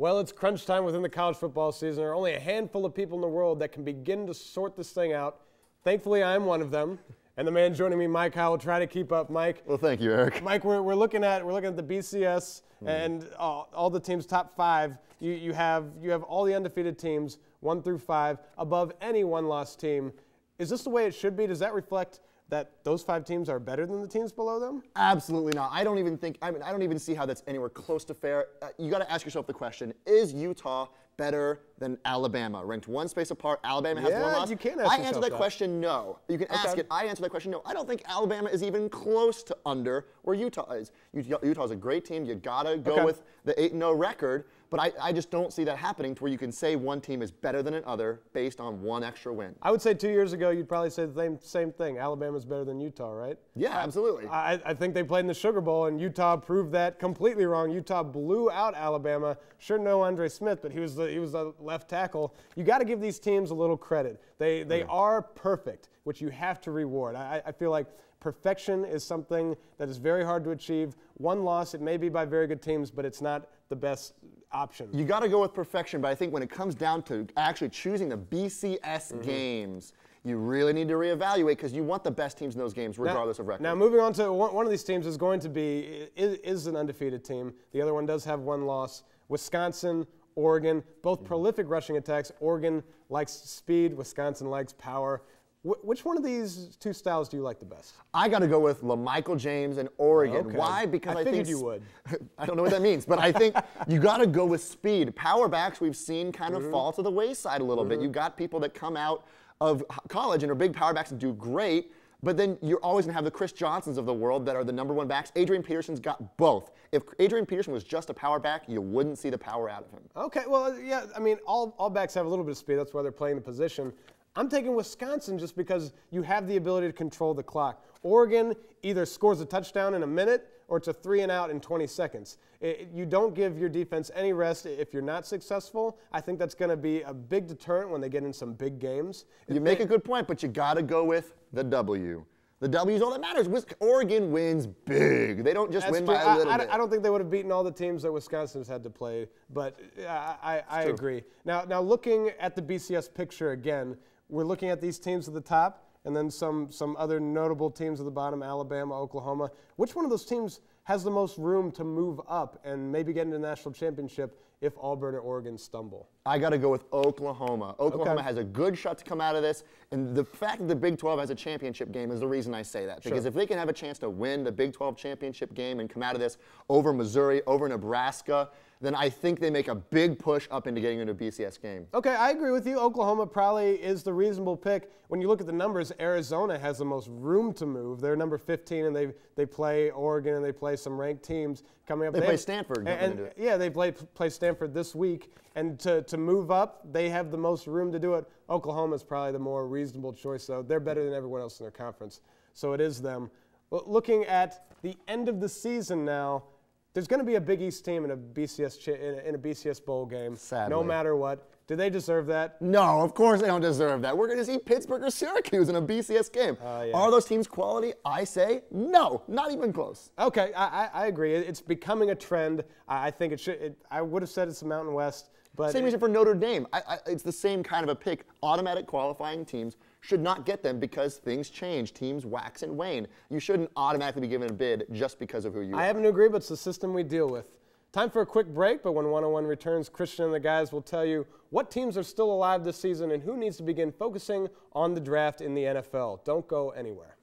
Well, it's crunch time within the college football season. There are only a handful of people in the world that can begin to sort this thing out. Thankfully, I'm one of them. And the man joining me, Mike Heil, will try to keep up. Mike. Well, thank you, Eric. Mike, we're looking at the BCS and all the teams top 5. You have all the undefeated teams 1 through 5 above any one-loss team. Is this the way it should be? Does that reflect that those 5 teams are better than the teams below them? Absolutely not. I don't even see how that's anywhere close to fair. You got to ask yourself the question: is Utah better than Alabama? Ranked one space apart. Alabama has one loss. You can ask I answer that question no. You can ask it. I answer that question no. I don't think Alabama is even close to under where Utah is. Utah is a great team. You got to go with the 8-0 record. But I just don't see that happening to where you can say one team is better than another based on one extra win. I would say 2 years ago you'd probably say the same thing. Alabama's better than Utah, right? Yeah, absolutely. I think they played in the Sugar Bowl, and Utah proved that completely wrong. Utah blew out Alabama. Sure, no Andre Smith, but he was the left tackle. You got to give these teams a little credit. They are perfect, which you have to reward. I feel like perfection is something that is very hard to achieve. One loss, it may be by very good teams, but it's not the best option. You got to go with perfection, but I think when it comes down to actually choosing the BCS games, you really need to reevaluate because you want the best teams in those games regardless of record. Now, moving on to one of these teams is going to be is an undefeated team. The other one does have one loss. Wisconsin, Oregon, both prolific rushing attacks. Oregon likes speed. Wisconsin likes power. Which one of these two styles do you like the best? I got to go with LaMichael James and Oregon. Okay. Why? Because I figured you would. I don't know what that means, but I think you got to go with speed. Power backs we've seen kind of fall to the wayside a little bit. You got people that come out of college and are big power backs and do great, but then you're always going to have the Chris Johnsons of the world that are the #1 backs. Adrian Peterson's got both. If Adrian Peterson was just a power back, you wouldn't see the power out of him. Okay, well, yeah, I mean, all backs have a little bit of speed. That's why they're playing the position. I'm taking Wisconsin just because you have the ability to control the clock. Oregon either scores a touchdown in a minute or it's a 3-and-out in 20 seconds. You don't give your defense any rest if you're not successful. I think that's going to be a big deterrent when they get in some big games. You make a good point, but you got to go with the W. The W is all that matters. Oregon wins big. They don't just win by a little bit. I don't think they would have beaten all the teams that Wisconsin's had to play, but I agree. Now, looking at the BCS picture again, we're looking at these teams at the top and then some other notable teams at the bottom, Alabama, Oklahoma. Which one of those teams has the most room to move up and maybe get into the national championship if Auburn or Oregon stumble? I got to go with Oklahoma. Oklahoma has a good shot to come out of this, and the fact that the Big 12 has a championship game is the reason I say that. Because if they can have a chance to win the Big 12 championship game and come out of this over Missouri, over Nebraska, then I think they make a big push up into getting into a BCS game. Okay, I agree with you. Oklahoma probably is the reasonable pick. When you look at the numbers, Arizona has the most room to move. They're number 15, and they play Oregon, and they play some ranked teams coming up. They play Stanford. Yeah, they play Stanford this week. And to move up, they have the most room to do it. Oklahoma is probably the more reasonable choice, though. They're better than everyone else in their conference, so it is them. Looking at the end of the season now, there's going to be a Big East team in a BCS bowl game, Sadly. no matter what. Do they deserve that? No, of course they don't deserve that. We're going to see Pittsburgh or Syracuse in a BCS game. Yeah. Are those teams quality? I say no, not even close. Okay, I agree. It's becoming a trend. I think it should. I would have said it's the Mountain West. But same reason for Notre Dame. It's the same kind of a pick. Automatic qualifying teams should not get them because things change. Teams wax and wane. You shouldn't automatically be given a bid just because of who you are. I happen to agree, but it's the system we deal with. Time for a quick break, but when 101 returns, Christian and the guys will tell you what teams are still alive this season and who needs to begin focusing on the draft in the NFL. Don't go anywhere.